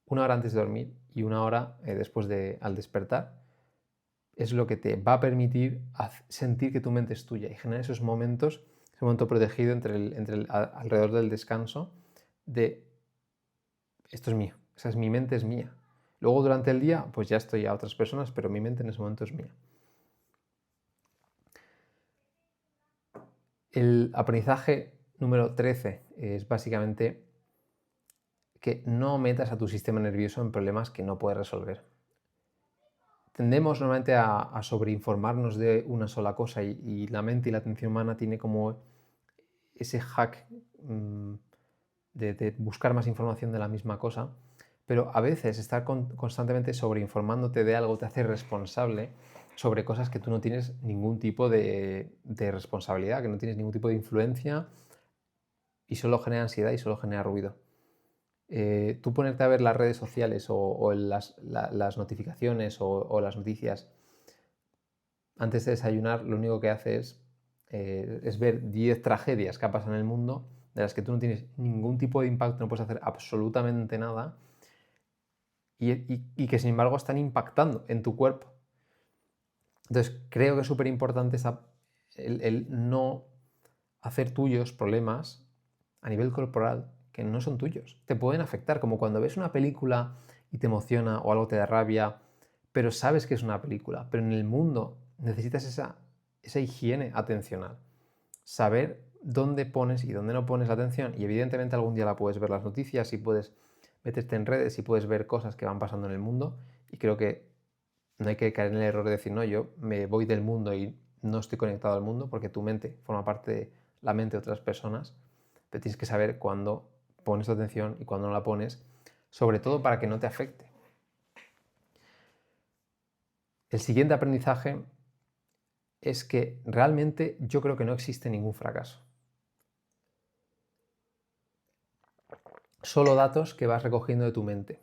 una hora antes de dormir y una hora después al despertar, es lo que te va a permitir sentir que tu mente es tuya y generar esos momentos, ese momento protegido alrededor del descanso de esto es mío, mi mente es mía. Luego durante el día, pues ya estoy a otras personas, pero mi mente en ese momento es mía. El aprendizaje número 13 es básicamente que no metas a tu sistema nervioso en problemas que no puedes resolver. Tendemos normalmente a sobreinformarnos de una sola cosa y la mente y la atención humana tiene como ese hack de buscar más información de la misma cosa, pero a veces estar constantemente sobreinformándote de algo te hace responsable sobre cosas que tú no tienes ningún tipo de responsabilidad, que no tienes ningún tipo de influencia y solo genera ansiedad y solo genera ruido. Tú ponerte a ver las redes sociales o las notificaciones o las noticias antes de desayunar, lo único que hace es ver 10 tragedias que pasan en el mundo de las que tú no tienes ningún tipo de impacto, no puedes hacer absolutamente nada y que sin embargo están impactando en tu cuerpo. Entonces creo que es súper importante el no hacer tuyos problemas a nivel corporal que no son tuyos. Te pueden afectar, como cuando ves una película y te emociona o algo te da rabia, pero sabes que es una película. Pero en el mundo necesitas esa higiene atencional. Saber dónde pones y dónde no pones la atención. Y evidentemente algún día la puedes ver las noticias y puedes meterte en redes y puedes ver cosas que van pasando en el mundo. Y creo que no hay que caer en el error de decir, no, yo me voy del mundo y no estoy conectado al mundo, porque tu mente forma parte de la mente de otras personas, pero tienes que saber cuándo pones tu atención y cuándo no la pones, sobre todo para que no te afecte. El siguiente aprendizaje es que realmente yo creo que no existe ningún fracaso. Solo datos que vas recogiendo de tu mente.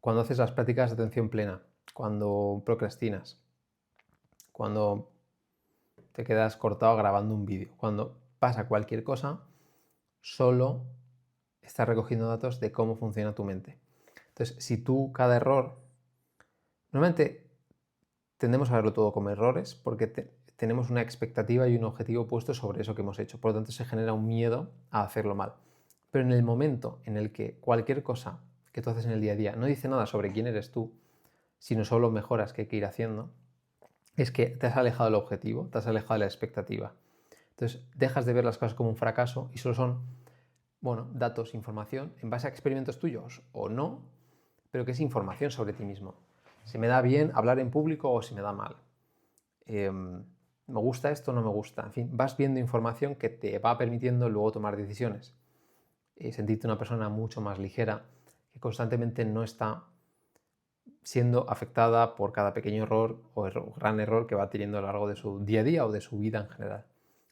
Cuando haces las prácticas de atención plena, cuando procrastinas, cuando te quedas cortado grabando un vídeo, cuando pasa cualquier cosa, solo estás recogiendo datos de cómo funciona tu mente. Entonces, si tú cada error, normalmente tendemos a verlo todo como errores porque tenemos una expectativa y un objetivo puesto sobre eso que hemos hecho. Por lo tanto, se genera un miedo a hacerlo mal. Pero en el momento en el que cualquier cosa que tú haces en el día a día no dice nada sobre quién eres tú, sino solo mejoras que hay que ir haciendo, es que te has alejado del objetivo, te has alejado de la expectativa. Entonces, dejas de ver las cosas como un fracaso y solo son, bueno, datos, información, en base a experimentos tuyos o no, pero que es información sobre ti mismo. Si me da bien hablar en público o si me da mal. ¿Me gusta esto o no me gusta? En fin, vas viendo información que te va permitiendo luego tomar decisiones. Sentirte una persona mucho más ligera, que constantemente no está siendo afectada por cada pequeño error o gran error que va teniendo a lo largo de su día a día o de su vida en general.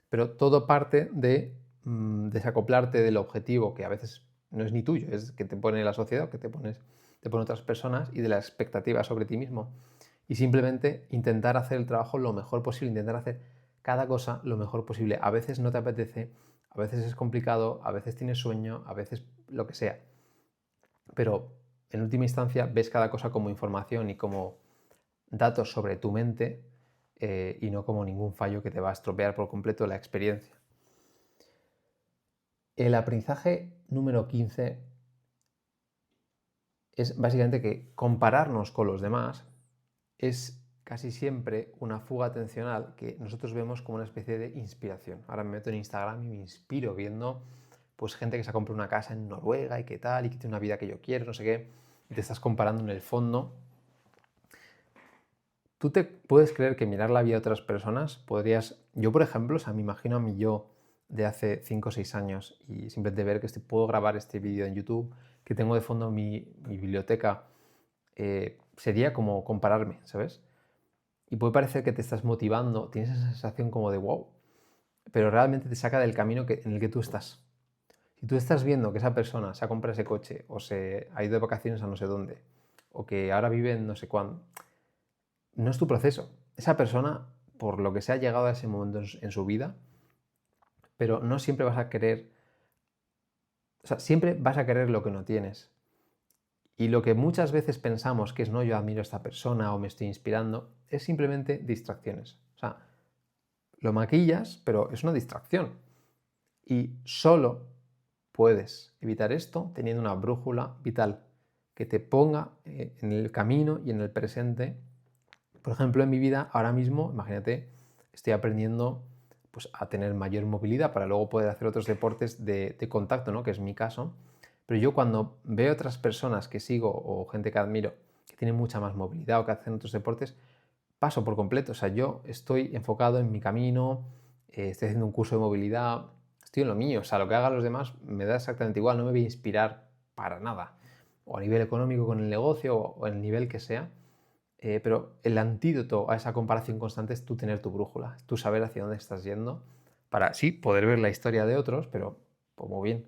Pero todo parte de desacoplarte del objetivo que a veces no es ni tuyo, es que te pone la sociedad, que te pone otras personas y de la expectativa sobre ti mismo. Y simplemente intentar hacer el trabajo lo mejor posible, intentar hacer cada cosa lo mejor posible. A veces no te apetece, a veces es complicado, a veces tienes sueño, a veces lo que sea. Pero en última instancia ves cada cosa como información y como datos sobre tu mente y no como ningún fallo que te va a estropear por completo la experiencia. El aprendizaje número 15 es básicamente que compararnos con los demás es casi siempre una fuga atencional que nosotros vemos como una especie de inspiración. Ahora me meto en Instagram y me inspiro viendo pues gente que se ha comprado una casa en Noruega y qué tal, y que tiene una vida que yo quiero, no sé qué, y te estás comparando en el fondo. Tú te puedes creer que mirar la vida de otras personas podrías... Yo, por ejemplo, me imagino a mi yo de hace 5 o 6 años y simplemente ver que puedo grabar este vídeo en YouTube, que tengo de fondo mi biblioteca, sería como compararme, ¿sabes? Y puede parecer que te estás motivando, tienes esa sensación como de wow, pero realmente te saca del camino en el que tú estás. Si tú estás viendo que esa persona se ha comprado ese coche o se ha ido de vacaciones a no sé dónde, o que ahora vive en no sé cuándo, no es tu proceso. Esa persona, por lo que se ha llegado a ese momento en su vida, pero no siempre vas a querer, o sea, siempre vas a querer lo que no tienes. Y lo que muchas veces pensamos que es no, yo admiro a esta persona o me estoy inspirando, es simplemente distracciones. O sea, lo maquillas, pero es una distracción. Y solo puedes evitar esto teniendo una brújula vital que te ponga en el camino y en el presente. Por ejemplo, en mi vida ahora mismo, imagínate, estoy aprendiendo pues, a tener mayor movilidad para luego poder hacer otros deportes de contacto, ¿no? Que es mi caso. Pero yo cuando veo otras personas que sigo o gente que admiro que tienen mucha más movilidad o que hacen otros deportes, paso por completo. O sea, yo estoy enfocado en mi camino, estoy haciendo un curso de movilidad, estoy en lo mío. O sea, lo que hagan los demás me da exactamente igual, no me voy a inspirar para nada. o a nivel económico con el negocio o el nivel que sea. Pero el antídoto a esa comparación constante es tú tener tu brújula, tú saber hacia dónde estás yendo para, sí, poder ver la historia de otros, pero pues, muy bien.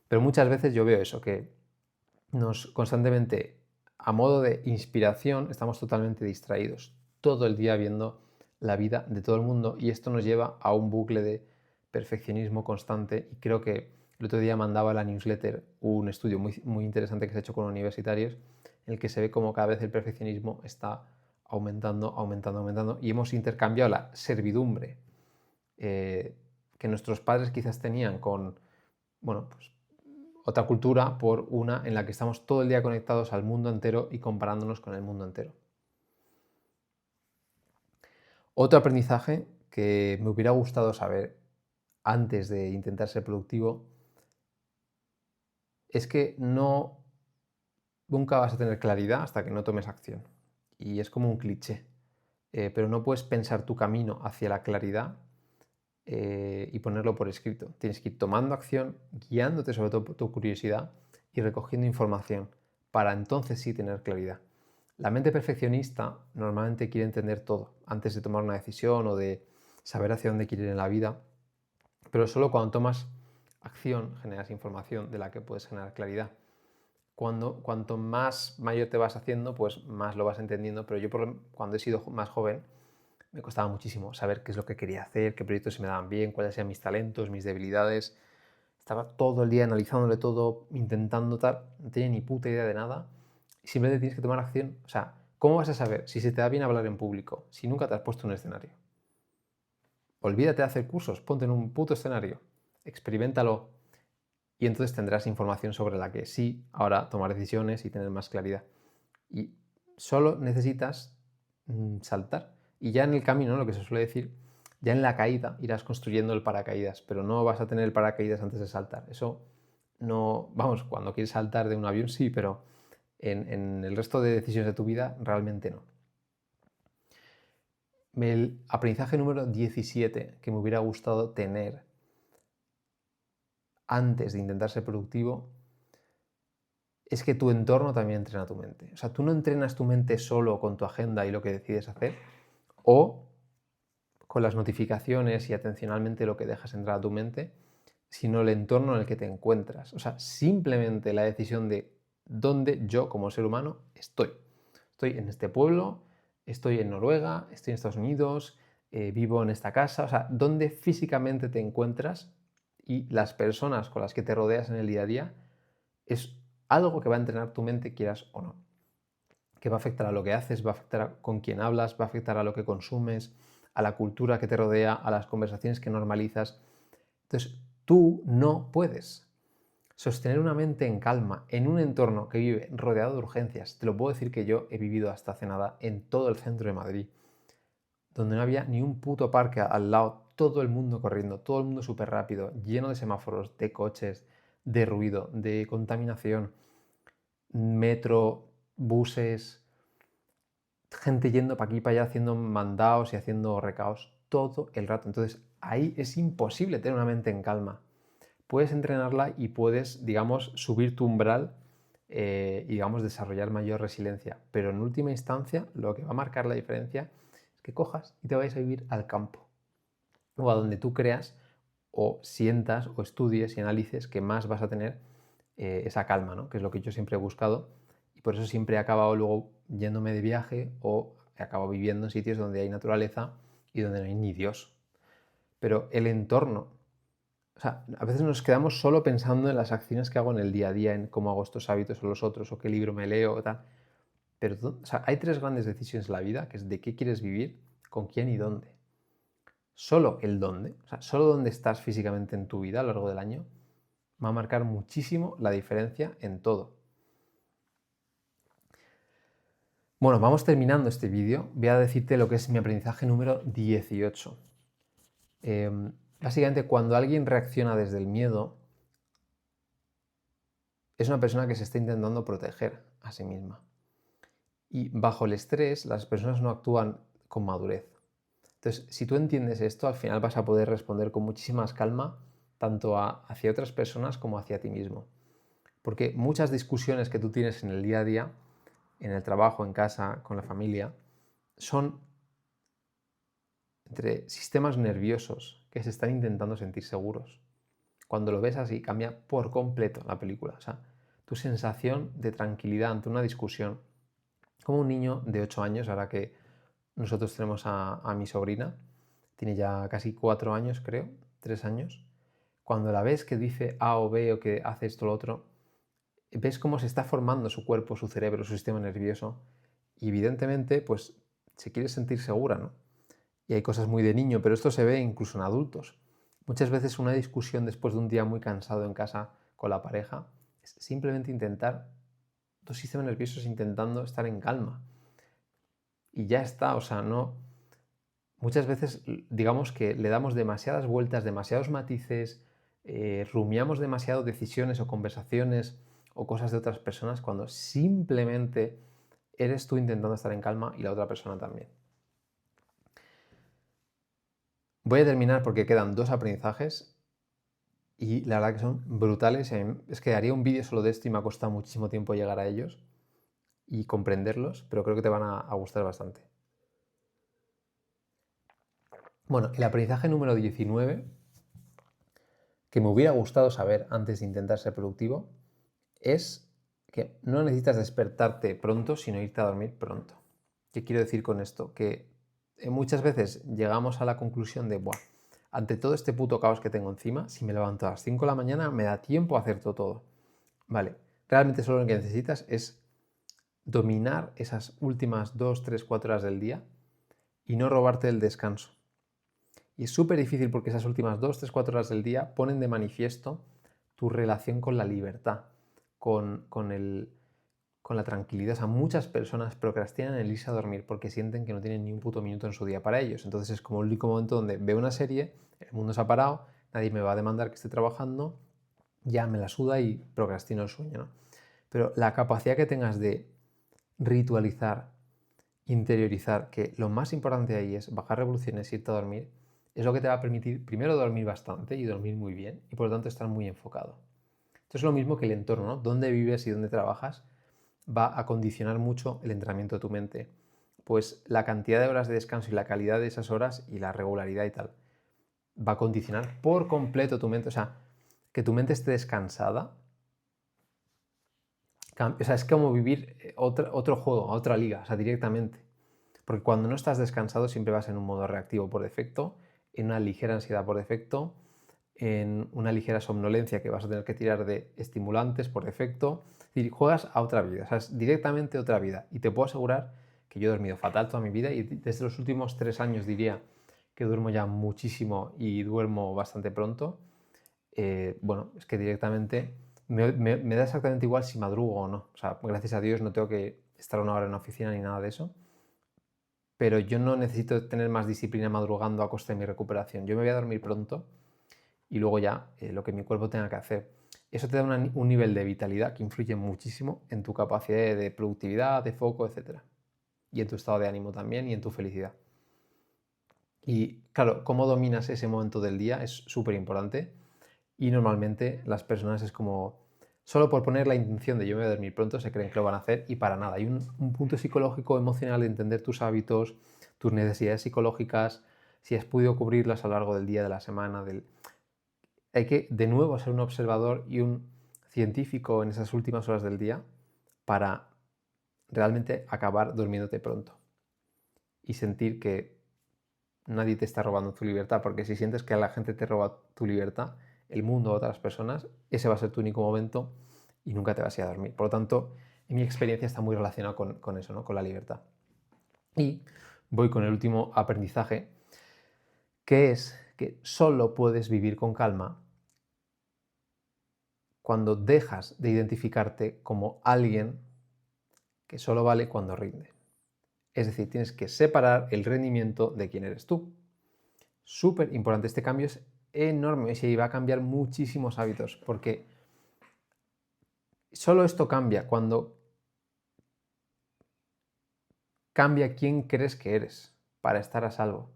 Pero muchas veces yo veo eso, que nos constantemente, a modo de inspiración, estamos totalmente distraídos, todo el día viendo la vida de todo el mundo y esto nos lleva a un bucle de perfeccionismo constante y creo que el otro día mandaba a la newsletter un estudio muy, muy interesante que se ha hecho con universitarios en el que se ve como cada vez el perfeccionismo está aumentando, aumentando, aumentando y hemos intercambiado la servidumbre que nuestros padres quizás tenían con, bueno, pues otra cultura por una en la que estamos todo el día conectados al mundo entero y comparándonos con el mundo entero. Otro aprendizaje que me hubiera gustado saber antes de intentar ser productivo es que nunca vas a tener claridad hasta que no tomes acción. Y es como un cliché, pero no puedes pensar tu camino hacia la claridad y ponerlo por escrito. Tienes que ir tomando acción, guiándote sobre todo por tu curiosidad y recogiendo información para entonces sí tener claridad. La mente perfeccionista normalmente quiere entender todo antes de tomar una decisión o de saber hacia dónde quiere ir en la vida, pero solo cuando tomas acción generas información de la que puedes generar claridad. Cuanto más mayor te vas haciendo, pues más lo vas entendiendo, pero yo cuando he sido más joven me costaba muchísimo saber qué es lo que quería hacer, qué proyectos se me daban bien, cuáles eran mis talentos, mis debilidades. Estaba todo el día analizándole todo, intentando tal, no tenía ni puta idea de nada y simplemente tienes que tomar acción. O sea, ¿cómo vas a saber si se te da bien hablar en público si nunca te has puesto en un escenario? Olvídate de hacer cursos, ponte en un puto escenario, experiméntalo y entonces tendrás información sobre la que sí, ahora tomar decisiones y tener más claridad. Y solo necesitas saltar. Y ya en el camino, lo que se suele decir, ya en la caída irás construyendo el paracaídas, pero no vas a tener el paracaídas antes de saltar. Eso no, vamos, cuando quieres saltar de un avión sí, pero en el resto de decisiones de tu vida realmente no. El aprendizaje número 17 que me hubiera gustado tener antes de intentar ser productivo es que tu entorno también entrena tu mente. O sea, tú no entrenas tu mente solo con tu agenda y lo que decides hacer, o con las notificaciones y atencionalmente lo que dejas entrar a tu mente, sino el entorno en el que te encuentras. O sea, simplemente la decisión de dónde yo como ser humano estoy. Estoy en este pueblo, estoy en Noruega, estoy en Estados Unidos, vivo en esta casa. O sea, dónde físicamente te encuentras y las personas con las que te rodeas en el día a día es algo que va a entrenar tu mente, quieras o no. Que va a afectar a lo que haces, va a afectar a con quién hablas, va a afectar a lo que consumes, a la cultura que te rodea, a las conversaciones que normalizas. Entonces, tú no puedes sostener una mente en calma en un entorno que vive rodeado de urgencias. Te lo puedo decir que yo he vivido hasta hace nada en todo el centro de Madrid, donde no había ni un puto parque al lado, todo el mundo corriendo, todo el mundo súper rápido, lleno de semáforos, de coches, de ruido, de contaminación, metro, buses, gente yendo para aquí y para allá haciendo mandados y haciendo recaos todo el rato. Entonces ahí es imposible tener una mente en calma. Puedes entrenarla y puedes, digamos, subir tu umbral y, digamos, desarrollar mayor resiliencia. Pero en última instancia, lo que va a marcar la diferencia es que cojas y te vayas a vivir al campo o a donde tú creas o sientas o estudies y analices que más vas a tener esa calma, ¿no? Que es lo que yo siempre he buscado y por eso siempre he acabado luego yéndome de viaje o he acabado viviendo en sitios donde hay naturaleza y donde no hay ni Dios. Pero el entorno, o sea, a veces nos quedamos solo pensando en las acciones que hago en el día a día, en cómo hago estos hábitos o los otros, o qué libro me leo o tal. Pero o sea, hay tres grandes decisiones en la vida, que es de qué quieres vivir, con quién y dónde. Solo el dónde, o sea, solo dónde estás físicamente en tu vida a lo largo del año, va a marcar muchísimo la diferencia en todo. Bueno, vamos terminando este vídeo. Voy a decirte lo que es mi aprendizaje número 18. Básicamente, cuando alguien reacciona desde el miedo, es una persona que se está intentando proteger a sí misma. Y bajo el estrés, las personas no actúan con madurez. Entonces, si tú entiendes esto, al final vas a poder responder con muchísima más calma tanto hacia otras personas como hacia ti mismo. Porque muchas discusiones que tú tienes en el día a día, en el trabajo, en casa, con la familia, son entre sistemas nerviosos que se están intentando sentir seguros. Cuando lo ves así, cambia por completo la película. O sea, tu sensación de tranquilidad ante una discusión, como un niño de 8 años, ahora que nosotros tenemos a mi sobrina, tiene ya casi 4 años, creo, 3 años, cuando la ves que dice A o B o que hace esto o lo otro, ves cómo se está formando su cuerpo, su cerebro, su sistema nervioso, y evidentemente, pues, se quiere sentir segura, ¿no? Y hay cosas muy de niño, pero esto se ve incluso en adultos. Muchas veces una discusión después de un día muy cansado en casa con la pareja es simplemente intentar, dos sistemas nerviosos intentando estar en calma. Y ya está, o sea, no... Muchas veces digamos que le damos demasiadas vueltas, demasiados matices, rumiamos demasiado decisiones o conversaciones o cosas de otras personas cuando simplemente eres tú intentando estar en calma y la otra persona también. Voy a terminar porque quedan 2 aprendizajes y la verdad que son brutales. Es que haría un vídeo solo de esto y me ha costado muchísimo tiempo llegar a ellos y comprenderlos, pero creo que te van a gustar bastante. Bueno, el aprendizaje número 19, que me hubiera gustado saber antes de intentar ser productivo, es que no necesitas despertarte pronto, sino irte a dormir pronto. ¿Qué quiero decir con esto? Que muchas veces llegamos a la conclusión de, buah, ante todo este puto caos que tengo encima, si me levanto a las 5 de la mañana me da tiempo a hacer todo. Vale, realmente solo lo que necesitas es dominar esas últimas 2, 3, 4 horas del día y no robarte el descanso. Y es súper difícil porque esas últimas 2, 3, 4 horas del día ponen de manifiesto tu relación con la libertad, con la tranquilidad. O sea, muchas personas procrastinan el irse a dormir porque sienten que no tienen ni un puto minuto en su día para ellos. Entonces es como el único momento donde veo una serie, el mundo se ha parado, nadie me va a demandar que esté trabajando, ya me la suda y procrastino el sueño, ¿no? Pero la capacidad que tengas de ritualizar, interiorizar, que lo más importante ahí es bajar revoluciones, irte a dormir, es lo que te va a permitir primero dormir bastante y dormir muy bien y por lo tanto estar muy enfocado. Esto es lo mismo que el entorno, ¿no? Dónde vives y dónde trabajas va a condicionar mucho el entrenamiento de tu mente. Pues la cantidad de horas de descanso y la calidad de esas horas y la regularidad y tal va a condicionar por completo tu mente. O sea, que tu mente esté descansada. O sea, es como vivir otro juego, otra liga, o sea, directamente. Porque cuando no estás descansado siempre vas en un modo reactivo por defecto, en una ligera ansiedad por defecto, en una ligera somnolencia que vas a tener que tirar de estimulantes por defecto. Es decir, juegas a otra vida, o sea, es directamente otra vida. Y te puedo asegurar que yo he dormido fatal toda mi vida y desde los últimos 3 años diría que duermo ya muchísimo y duermo bastante pronto. Bueno, es que directamente me da exactamente igual si madrugo o no. O sea, gracias a Dios no tengo que estar una hora en la oficina ni nada de eso. Pero yo no necesito tener más disciplina madrugando a costa de mi recuperación. Yo me voy a dormir pronto y luego ya lo que mi cuerpo tenga que hacer. Eso te da un nivel de vitalidad que influye muchísimo en tu capacidad de productividad, de foco, etc. Y en tu estado de ánimo también y en tu felicidad. Y claro, cómo dominas ese momento del día es súper importante y normalmente las personas es como, solo por poner la intención de yo me voy a dormir pronto, se creen que lo van a hacer y para nada. Hay un punto psicológico, emocional de entender tus hábitos, tus necesidades psicológicas, si has podido cubrirlas a lo largo del día, de la semana, hay que de nuevo ser un observador y un científico en esas últimas horas del día para realmente acabar durmiéndote pronto y sentir que nadie te está robando tu libertad, porque si sientes que la gente te roba tu libertad, el mundo o otras personas, ese va a ser tu único momento y nunca te vas a ir a dormir. Por lo tanto, en mi experiencia está muy relacionado con eso, ¿no? Con la libertad. Y voy con el último aprendizaje, que es que solo puedes vivir con calma cuando dejas de identificarte como alguien que solo vale cuando rinde. Es decir, tienes que separar el rendimiento de quién eres tú. Súper importante, este cambio es enorme y va a cambiar muchísimos hábitos, porque solo esto cambia cuando cambia quién crees que eres para estar a salvo.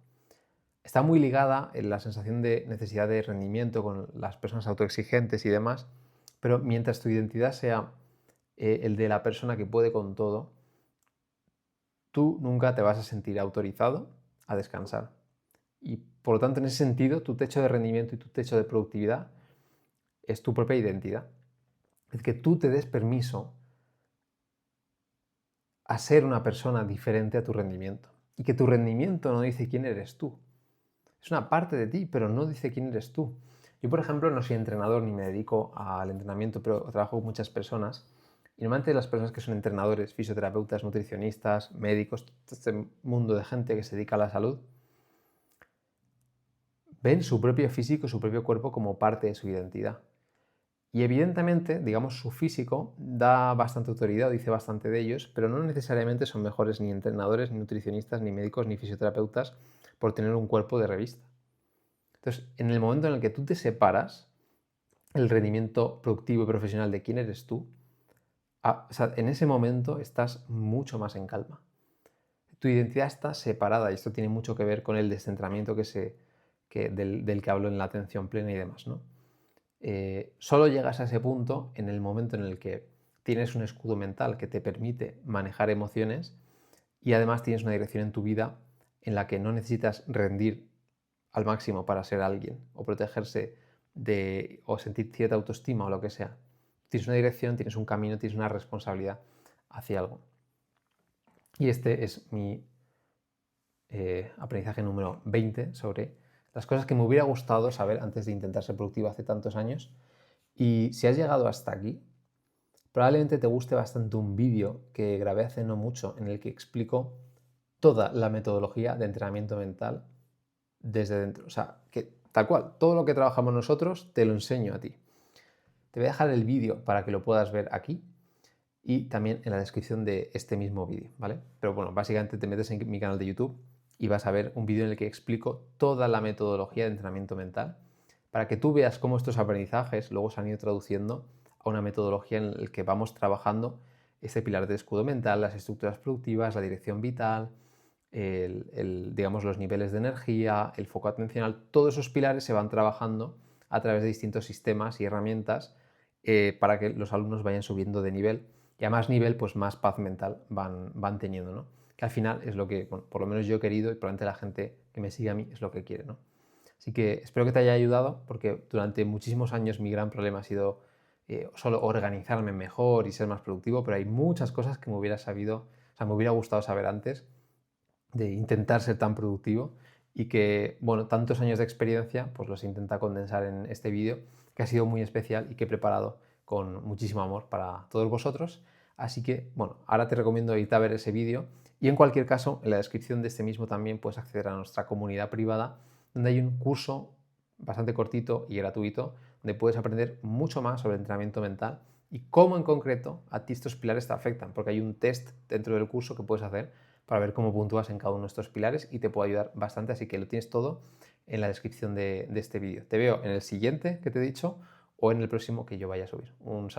Está muy ligada en la sensación de necesidad de rendimiento con las personas autoexigentes y demás, Pero mientras tu identidad sea el de la persona que puede con todo, tú nunca te vas a sentir autorizado a descansar. Y por lo tanto, en ese sentido, tu techo de rendimiento y tu techo de productividad es tu propia identidad. Es que tú te des permiso a ser una persona diferente a tu rendimiento. Y que tu rendimiento no dice quién eres tú. Es una parte de ti, pero no dice quién eres tú. Yo, por ejemplo, no soy entrenador ni me dedico al entrenamiento, pero trabajo con muchas personas. Y normalmente las personas que son entrenadores, fisioterapeutas, nutricionistas, médicos, todo este mundo de gente que se dedica a la salud, ven su propio físico, su propio cuerpo como parte de su identidad. Y evidentemente, digamos, su físico da bastante autoridad, dice bastante de ellos, pero no necesariamente son mejores ni entrenadores, ni nutricionistas, ni médicos, ni fisioterapeutas por tener un cuerpo de revista. Entonces, en el momento en el que tú te separas el rendimiento productivo y profesional de quién eres tú, o sea, en ese momento estás mucho más en calma. Tu identidad está separada y esto tiene mucho que ver con el descentramiento del que hablo en la atención plena y demás, ¿no? Solo llegas a ese punto en el momento en el que tienes un escudo mental que te permite manejar emociones y además tienes una dirección en tu vida en la que no necesitas rendir al máximo para ser alguien o protegerse o sentir cierta autoestima o lo que sea. Tienes una dirección, tienes un camino, tienes una responsabilidad hacia algo. Y este es mi aprendizaje número 20 sobre las cosas que me hubiera gustado saber antes de intentar ser productivo hace tantos años. Y si has llegado hasta aquí, probablemente te guste bastante un vídeo que grabé hace no mucho en el que explico toda la metodología de entrenamiento mental desde dentro. O sea, que tal cual, todo lo que trabajamos nosotros te lo enseño a ti. Te voy a dejar el vídeo para que lo puedas ver aquí y también en la descripción de este mismo vídeo, ¿vale? Pero bueno, básicamente te metes en mi canal de YouTube y vas a ver un vídeo en el que explico toda la metodología de entrenamiento mental para que tú veas cómo estos aprendizajes luego se han ido traduciendo a una metodología en la que vamos trabajando ese pilar de escudo mental, las estructuras productivas, la dirección vital, digamos, los niveles de energía, el foco atencional. Todos esos pilares se van trabajando a través de distintos sistemas y herramientas para que los alumnos vayan subiendo de nivel y a más nivel, pues más paz mental van teniendo, ¿no? Que al final es lo que, bueno, por lo menos yo he querido y probablemente la gente que me sigue a mí es lo que quiere, ¿no? Así que espero que te haya ayudado porque durante muchísimos años mi gran problema ha sido solo organizarme mejor y ser más productivo, pero hay muchas cosas que me hubiera gustado saber antes de intentar ser tan productivo y que, bueno, tantos años de experiencia, pues los intenta condensar en este vídeo que ha sido muy especial y que he preparado con muchísimo amor para todos vosotros. Así que, bueno, ahora te recomiendo irte a ver ese vídeo y en cualquier caso, en la descripción de este mismo también puedes acceder a nuestra comunidad privada, donde hay un curso bastante cortito y gratuito, donde puedes aprender mucho más sobre entrenamiento mental y cómo en concreto a ti estos pilares te afectan, porque hay un test dentro del curso que puedes hacer para ver cómo puntúas en cada uno de estos pilares y te puede ayudar bastante, así que lo tienes todo en la descripción de este vídeo. Te veo en el siguiente que te he dicho o en el próximo que yo vaya a subir. Un saludo.